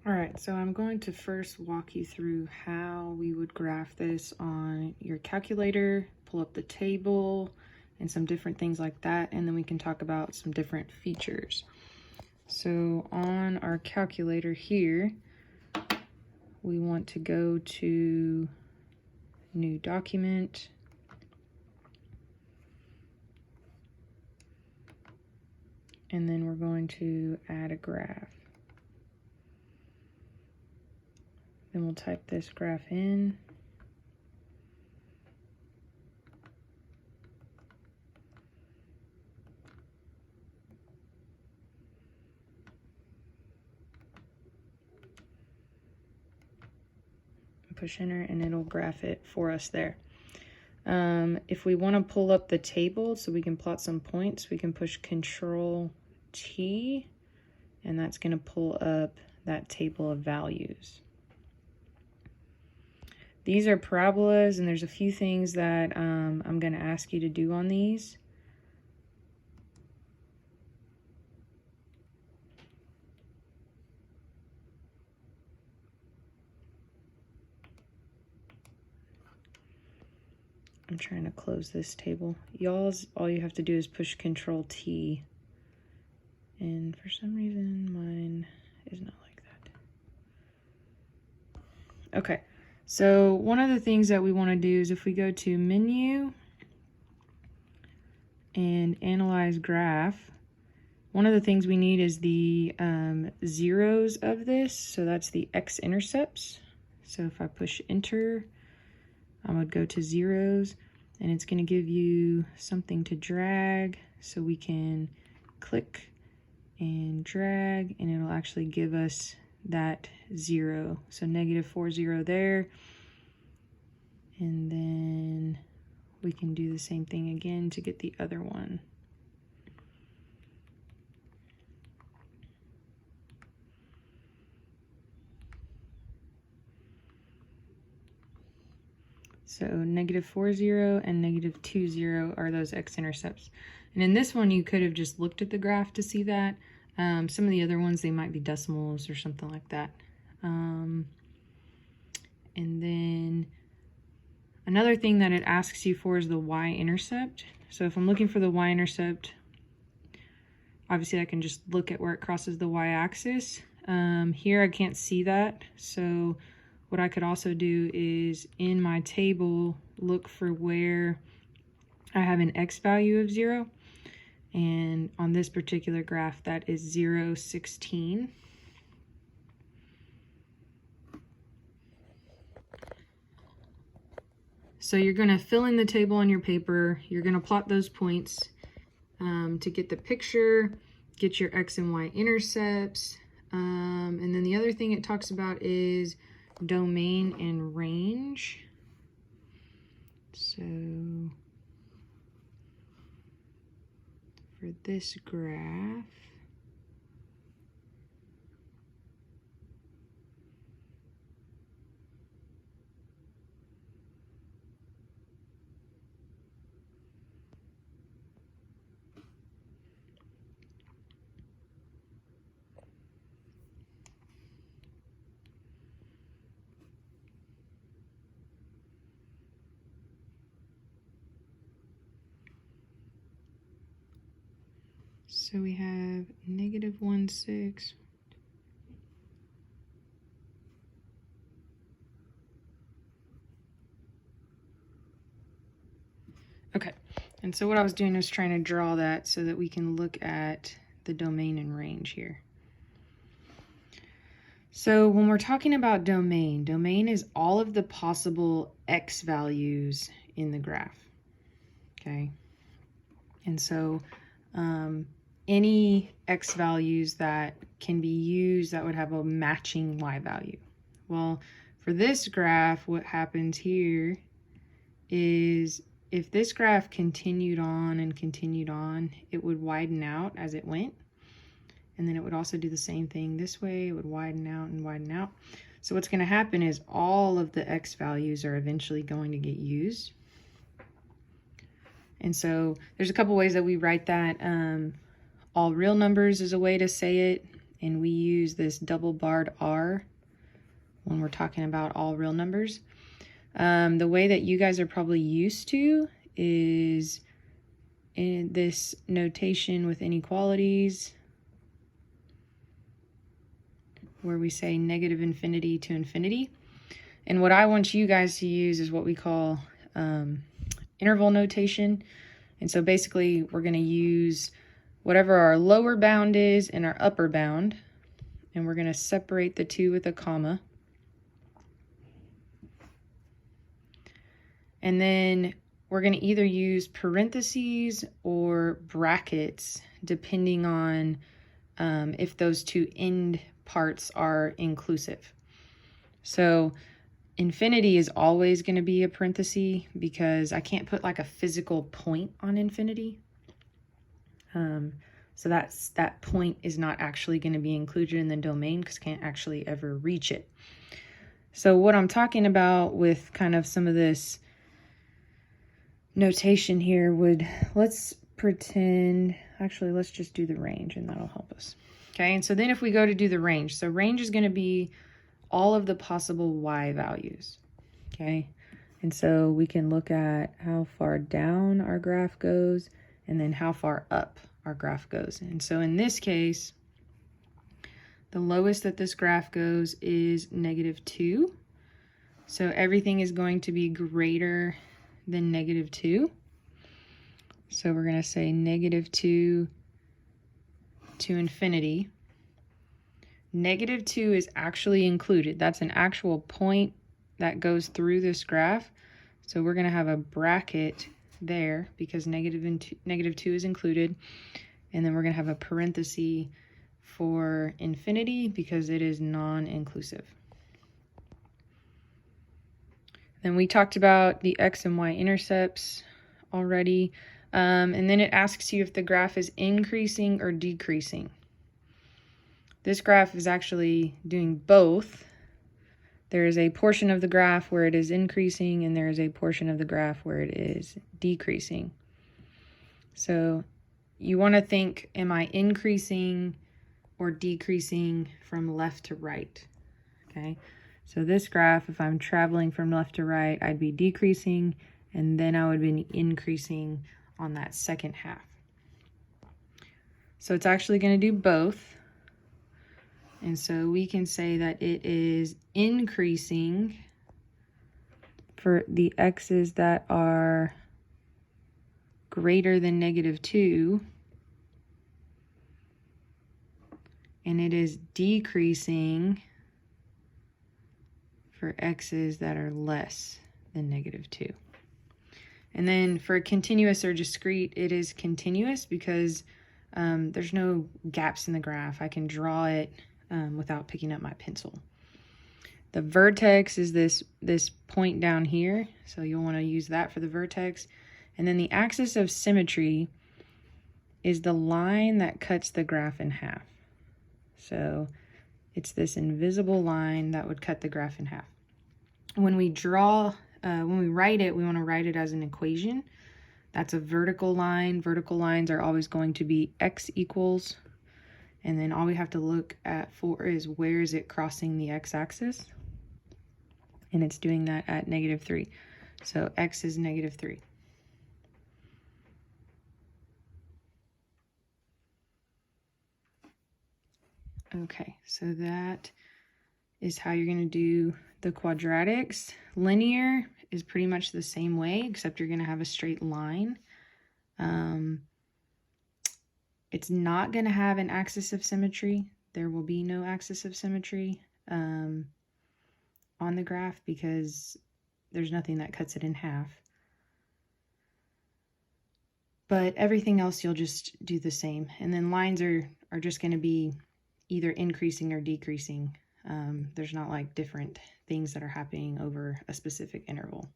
All right, so I'm going to first walk you through how we would graph this on your calculator, pull up the table, and some different things like that, and then we can talk about some different features. So on our calculator here, we want to go to New Document, and then we're going to add a graph. Then we'll type this graph in. Push enter and it'll graph it for us there. If we want to pull up the table so we can plot some points, we can push Control T, and that's going to pull up that table of values. These are parabolas, and there's a few things that I'm going to ask you to do on these. I'm trying to close this table. Y'all's, all you have to do is push Control T. And for some reason, mine is not like that. Okay, so one of the things that we want to do is if we go to Menu and Analyze Graph, one of the things we need is the zeros of this. So that's the x-intercepts. So if I push Enter, I would go to zeros, and it's going to give you something to drag. So we can click and drag, and it'll actually give us that 0. So -40 there. And then we can do the same thing again to get the other one. So -40 and -20 are those x-intercepts. And in this one, you could have just looked at the graph to see that. Some of the other ones, they might be decimals or something like that. And then another thing that it asks you for is the y-intercept. So if I'm looking for the y-intercept, obviously I can just look at where it crosses the y-axis. Here I can't see that, so what I could also do is in my table look for where I have an x value of 0, and on this particular graph that is 0, 16. So you're going to fill in the table on your paper, you're going to plot those points to get the picture, get your x and y intercepts, and then the other thing it talks about is domain and range. So for this graph, so we have -1, 6. Okay, and so what I was doing was trying to draw that so that we can look at the domain and range here. So when we're talking about domain is all of the possible x values in the graph, okay? And so any x values that can be used that would have a matching y value. Well, for this graph, what happens here is if this graph continued on and continued on, it would widen out as it went. And then it would also do the same thing this way. It would widen out and widen out. So what's going to happen is all of the x values are eventually going to get used. And so there's a couple ways that we write that. All real numbers is a way to say it. and we use this double barred R when we're talking about all real numbers. The way that you guys are probably used to is in this notation with inequalities, where we say negative infinity to infinity. And what I want you guys to use is what we call interval notation. And so basically we're going to use whatever our lower bound is and our upper bound, and we're going to separate the two with a comma. And then we're going to either use parentheses or brackets depending on if those two end parts are inclusive. So infinity is always going to be a parenthesis because I can't put like a physical point on infinity. So that point is not actually going to be included in the domain because I can't actually ever reach it. So what I'm talking about with kind of some of this notation here would, let's pretend, actually let's just do the range and that'll help us. Okay, and so then if we go to do the range, so range is going to be all of the possible y values. Okay, and so we can look at how far down our graph goes and then how far up our graph goes. And so in this case, the lowest that this graph goes is -2. So everything is going to be greater than -2. So we're going to say -2 to infinity. -2 is actually included. That's an actual point that goes through this graph. So we're going to have a bracket there because -2 is included. And then we're going to have a parenthesis for infinity because it is non-inclusive. Then we talked about the x and y intercepts already. And then it asks you if the graph is increasing or decreasing. This graph is actually doing both. There is a portion of the graph where it is increasing and there is a portion of the graph where it is decreasing. So you want to think, am I increasing or decreasing from left to right? Okay, so this graph, if I'm traveling from left to right, I'd be decreasing, and then I would be increasing on that second half. So it's actually going to do both. And so we can say that it is increasing for the x's that are greater than -2, and it is decreasing for x's that are less than -2. And then for continuous or discrete, it is continuous because there's no gaps in the graph. I can draw it without picking up my pencil. The vertex is this point down here, so you'll want to use that for the vertex. And then the axis of symmetry is the line that cuts the graph in half. So it's this invisible line that would cut the graph in half. When we write it, we want to write it as an equation. That's a vertical line. Vertical lines are always going to be x equals. And then all we have to look at for is where is it crossing the x-axis. And it's doing that at -3. So x is -3. Okay, so that is how you're going to do the quadratics. Linear is pretty much the same way, except you're going to have a straight line. It's not going to have an axis of symmetry. There will be no axis of symmetry on the graph because there's nothing that cuts it in half. But everything else you'll just do the same. And then lines are just going to be either increasing or decreasing. There's not like different things that are happening over a specific interval.